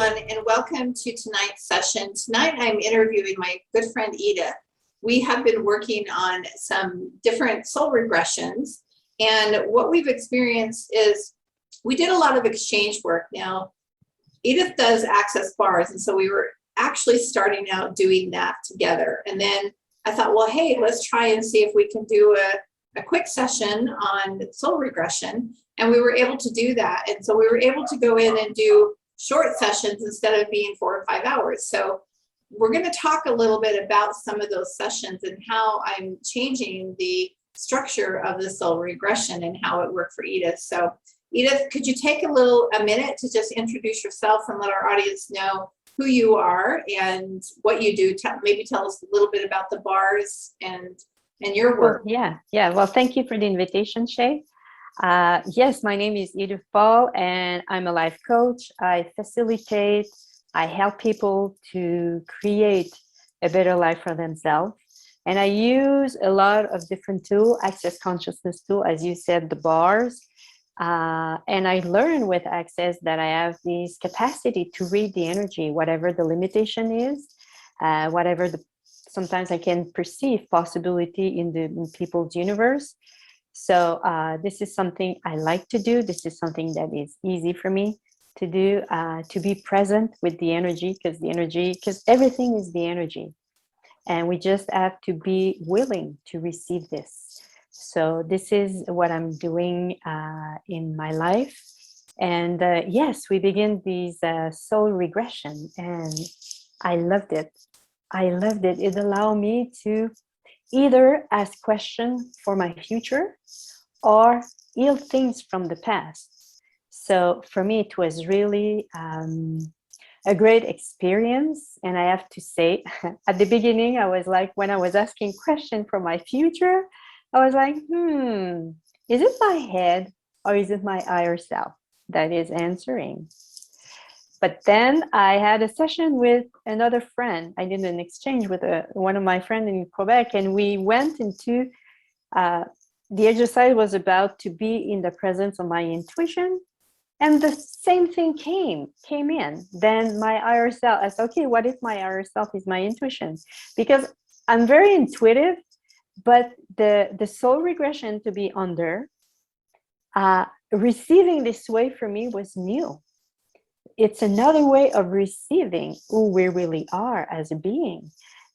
everyone, and welcome to tonight's session. Tonight, I'm interviewing my good friend, Edith. We have been working on some different soul regressions, and what we've experienced is we did a lot of exchange work. Now, Edith does access bars, and so we were actually starting out doing that together. And then I thought, well, hey, let's try and see if we can do a quick session on soul regression. And we were able to do that. And so we were able to go in and do short sessions instead of being 4 or 5 hours. So we're going to talk a little bit about some of those sessions and how I'm changing the structure of the soul regression and how it worked for Edith. So Edith, could you take a minute to just introduce yourself and let our audience know who you are and what you do? Maybe tell us a little bit about the bars and your work. Yeah. Well, thank you for the invitation, Shay. Yes, my name is Edith Paul, and I'm a life coach. I facilitate, I help people to create a better life for themselves. And I use a lot of different tools, access consciousness tool, as you said, the bars. And I learned with access that I have this capacity to read the energy, whatever the limitation is, sometimes I can perceive possibility in people's universe. So this is something I like to do. This is something that is easy for me to do, to be present with the energy, because everything is the energy. And we just have to be willing to receive this. So this is what I'm doing in my life. And yes, we begin these soul regression, and I loved it. It allowed me to either ask questions for my future or heal things from the past. So for me, it was really a great experience. And I have to say, at the beginning, I was like, when I was asking questions for my future, I was like, is it my head or is it my higher self that is answering? But then I had a session with another friend. I did an exchange with one of my friends in Quebec, and we went into, the exercise was about to be in the presence of my intuition, and the same thing came in. Then my higher self, I said, okay, what if my higher self is my intuition? Because I'm very intuitive, but the soul regression to be under, receiving this way for me was new. It's another way of receiving who we really are as a being.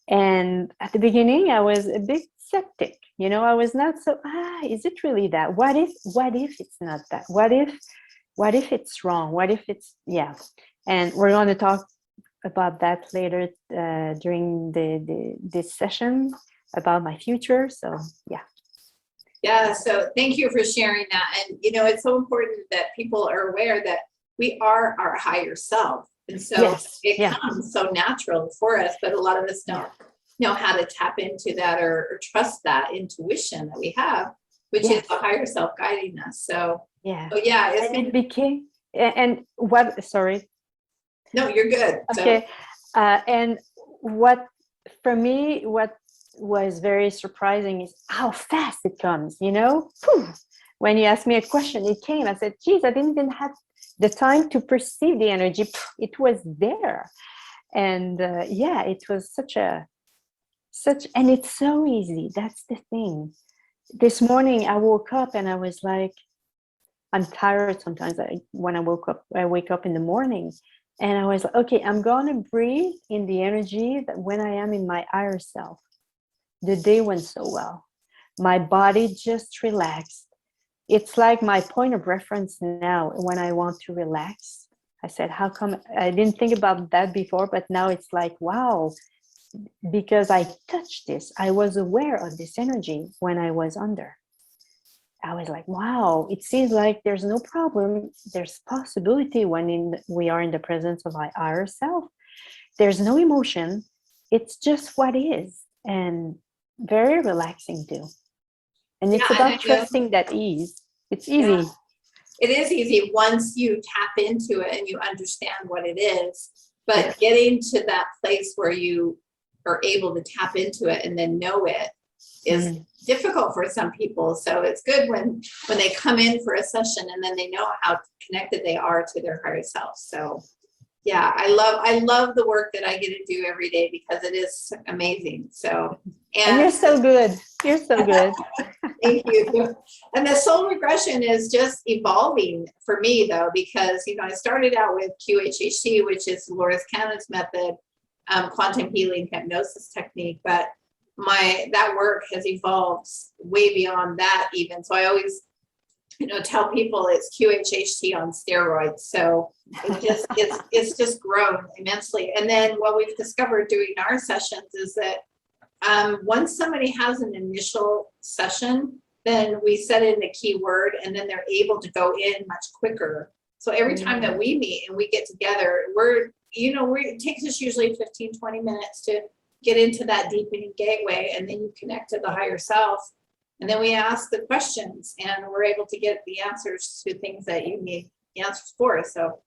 And at the beginning, I was a bit skeptic. I was not so, is it really that? What if it's not that? What if it's wrong? What if it's, yeah. And we're going to talk about that later during this session about my future. So, yeah. Yeah, so thank you for sharing that. And, it's so important that people are aware that we are our higher self. And so it comes so natural for us, but a lot of us don't know how to tap into that or trust that intuition that we have, which is the higher self guiding us. So, it became, and what, sorry. No, you're good. Okay. So. And what, for me, what was very surprising is how fast it comes, When you asked me a question, it came. I said, geez, I didn't even have the time to perceive the energy. It was there. And it was and it's so easy. That's the thing. This morning I woke up and I was like, I'm tired sometimes when I wake up in the morning, and I was like, okay, I'm going to breathe in the energy that when I am in my higher self. The day went so well. My body just relaxed. It's like my point of reference now when I want to relax. I said, how come I didn't think about that before, but now it's like, wow, because I touched this. I was aware of this energy when I was under. I was like, wow, it seems like there's no problem. There's possibility when we are in the presence of our higher self. There's no emotion. It's just what is, and very relaxing too. And it's about trusting that ease. It's easy. Yeah. It is easy once you tap into it and you understand what it is. But getting to that place where you are able to tap into it and then know it is difficult for some people. So it's good when they come in for a session and then they know how connected they are to their higher self. So Yeah, I love the work that I get to do every day because it is amazing. So, And you're so good. You're so good. thank you. And the soul regression is just evolving for me though, because, you know, I started out with QHHT, which is Dolores Cannon's method, quantum healing hypnosis technique, but that work has evolved way beyond that even. So I always, you know, tell people it's QHHT on steroids. So it's just grown immensely. And then what we've discovered doing our sessions is that once somebody has an initial session, then we set in the keyword and then they're able to go in much quicker. So every time that we meet and we get together, it takes us usually 15, 20 minutes to get into that deepening gateway, and then you connect to the higher self. And then we ask the questions and we're able to get the answers to things that you need the answers for. So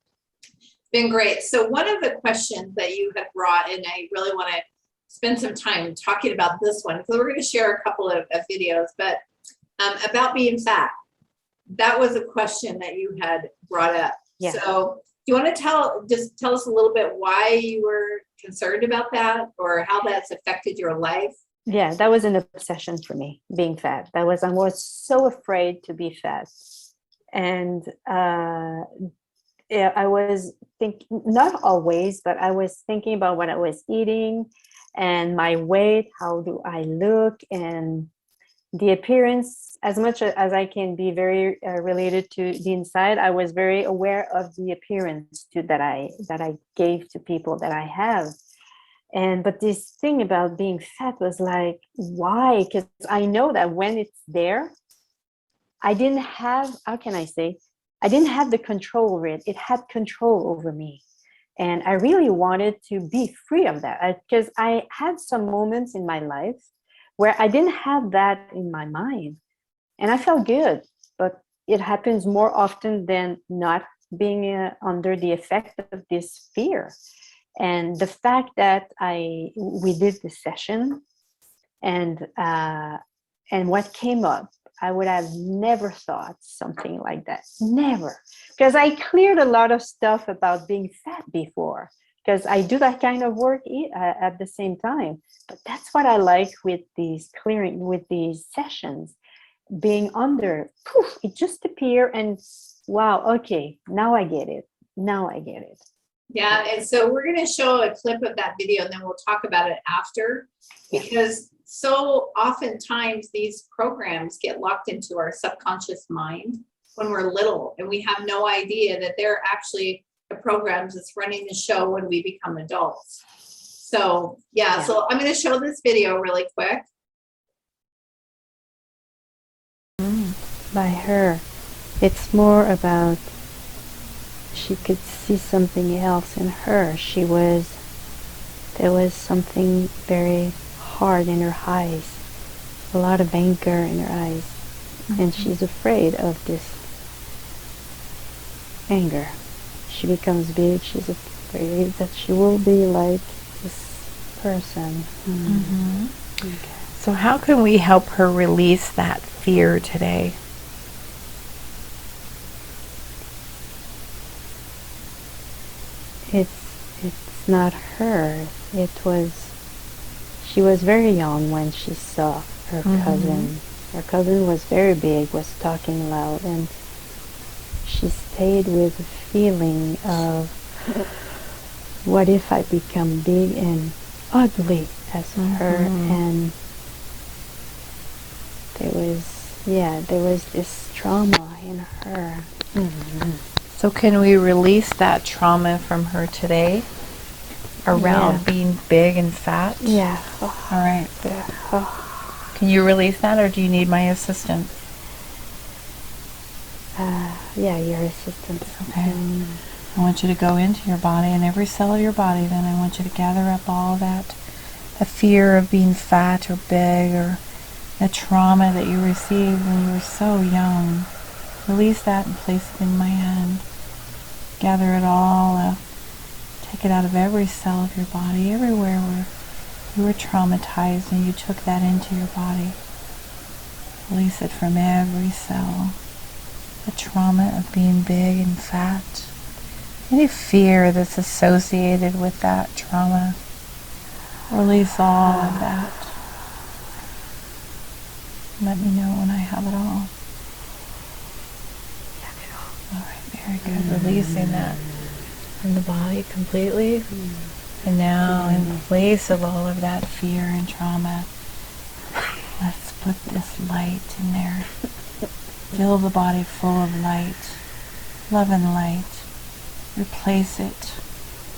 it's been great. So one of the questions that you have brought, and I really want to spend some time talking about this one, because we're going to share a couple of videos, but about being fat. That was a question that you had brought up. Yeah. So do you want to tell us a little bit why you were concerned about that, or how that's affected your life? Yeah, that was an obsession for me, being fat. I was so afraid to be fat. And I was thinking, not always, but I was thinking about what I was eating and my weight, how do I look, and the appearance. As much as I can be very related to the inside, I was very aware of the appearance that I gave to people that I have. But this thing about being fat was like, why? Because I know that when it's there, I didn't have, how can I say, I didn't have the control over it. It had control over me. And I really wanted to be free of that, because I had some moments in my life where I didn't have that in my mind. And I felt good, but it happens more often than not, being under the effect of this fear. And the fact that we did the session, and what came up, I would have never thought something like that. Never. Because I cleared a lot of stuff about being fat before, because I do that kind of work at the same time. But that's what I like with these clearing, with these sessions, being under, poof, it just appeared, and wow, okay, now I get it. Now I get it. Yeah, and so we're going to show a clip of that video, and then we'll talk about it after, because so oftentimes these programs get locked into our subconscious mind when we're little, and we have no idea that they're actually the programs that's running the show when we become adults. So so I'm going to show this video really quick. By her, it's more about, she could see something else in her. There was something very hard in her eyes, a lot of anger in her eyes, and she's afraid of this anger. She becomes big, she's afraid that she will be like this person. Okay. So how can we help her release that fear today? It's not her. She was very young when she saw her cousin. Her cousin was very big, was talking loud, and she stayed with a feeling of, what if I become big and ugly as her? And there was this trauma in her. So can we release that trauma from her today around being big and fat? Yeah. All right. Can you release that, or do you need my assistance? Your assistance. Okay. I want you to go into your body, and every cell of your body, then I want you to gather up all that, the fear of being fat or big, or the trauma that you received when you were so young. Release that and place it in my hand. Gather it all up. Take it out of every cell of your body, everywhere where you were traumatized and you took that into your body. Release it from every cell. The trauma of being big and fat. Any fear that's associated with that trauma. Release all of that. Let me know when I have it all. All right, very good. Releasing that from the body completely. And now, in place of all of that fear and trauma, let's put this light in there. Fill the body full of light, love and light. Replace it.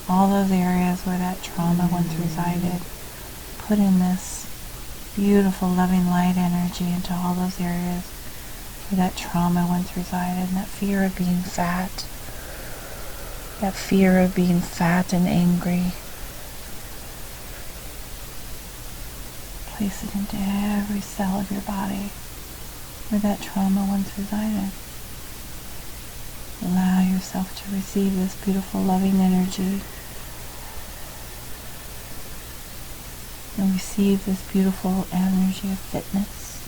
All those areas where that trauma once resided. Put in this beautiful, loving light energy into all those areas where that trauma once resided. And that fear of being fat. That fear of being fat and angry. Place it into every cell of your body where that trauma once resided. Allow yourself to receive this beautiful, loving energy. And receive this beautiful energy of fitness,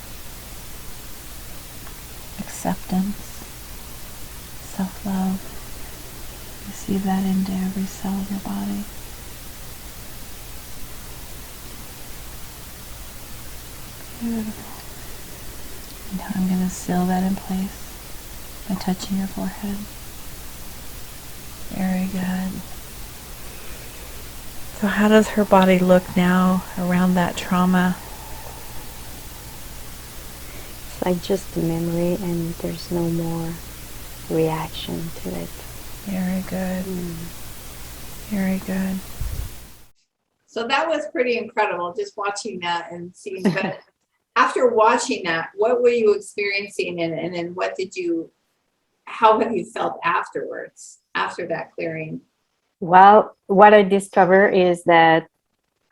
acceptance, self-love. Receive that into every cell of your body. Beautiful. And now I'm going to seal that in place by touching your forehead. Very good. So how does her body look now around that trauma? It's like just a memory and there's no more reaction to it. Very good. Very good. So that was pretty incredible, just watching that and seeing. But after watching that, what were you experiencing, and then how have you felt afterwards, after that clearing? Well, what I discover is that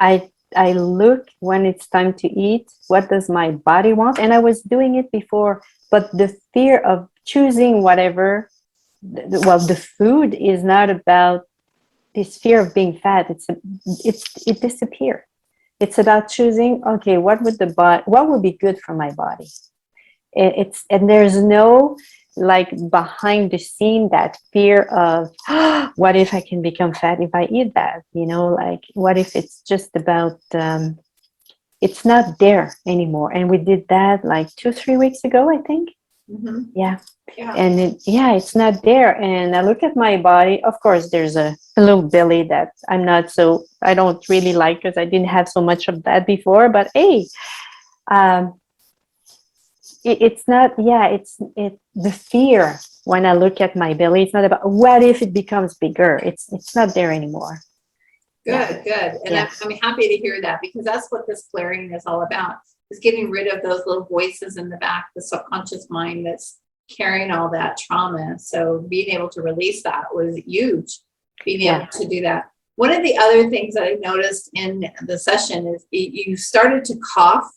I look when it's time to eat, what does my body want? And I was doing it before, but the fear of choosing whatever, the food is not about this fear of being fat. It disappeared. It's about choosing, okay, what would be good for my body? And there's no like behind the scene that fear of what if I can become fat if I eat that, like what if it's just about it's not there anymore. And we did that like 2-3 weeks ago, I think. Yeah. And it's not there. And I look at my body. Of course, there's a little belly that I don't really like because I didn't have so much of that before. But hey, it's not. It's the fear when I look at my belly. It's not about what if it becomes bigger. It's not there anymore. Good. And I'm happy to hear that, because that's what this clearing is all about. Is getting rid of those little voices in the back, the subconscious mind that's carrying all that trauma. So being able to release that was huge, being able to do that. One of the other things that I noticed in the session is you started to cough,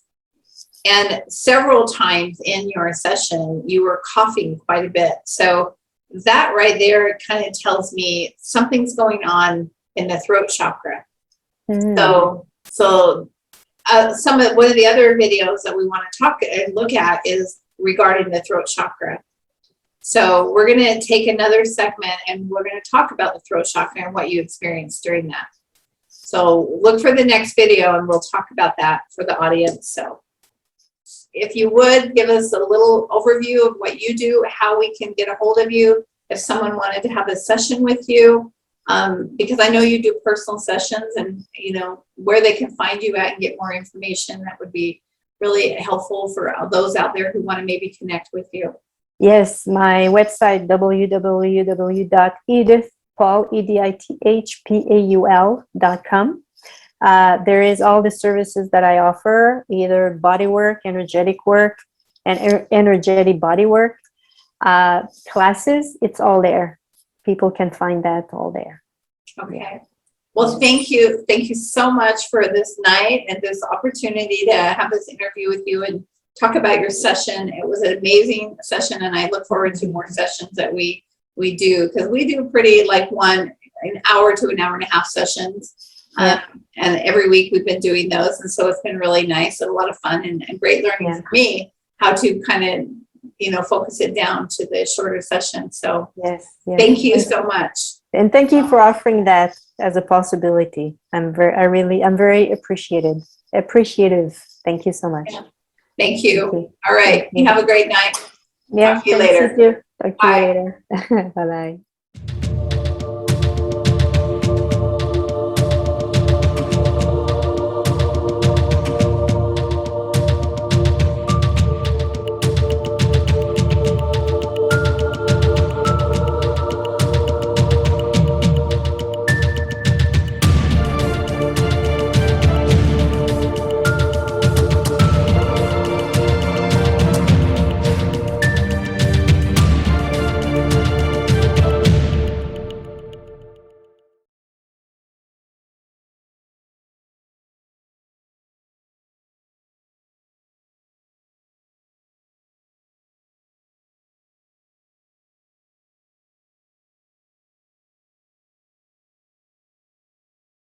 and several times in your session, you were coughing quite a bit. So that right there kind of tells me something's going on in the throat chakra. So one of the other videos that we want to talk and look at is regarding the throat chakra. So we're going to take another segment and we're going to talk about the throat chakra and what you experienced during that. So look for the next video and we'll talk about that for the audience. So if you would give us a little overview of what you do, how we can get a hold of you, if someone wanted to have a session with you, because I know you do personal sessions, and where they can find you at and get more information, that would be really helpful for those out there who want to maybe connect with you. Yes, my website, www.edithpaul.com. There is all the services that I offer, either body work, energetic work, and energetic body work classes. It's all there. People can find that all there. Okay. Well, thank you. Thank you so much for this night and this opportunity to have this interview with you and talk about your session. It was an amazing session, and I look forward to more sessions that we do, because we do pretty like an hour to an hour and a half sessions. And every week we've been doing those. And so it's been really nice and a lot of fun and great learning for me how to kind of, focus it down to the shorter session. So thank you so much. And thank you for offering that as a possibility. I'm very appreciative. Thank you so much. Yeah. Thank you. Thank you. All right. Thank you. You have a great night. Yeah, Talk to you thanks, later. you too. Talk to Bye. you later. Bye bye.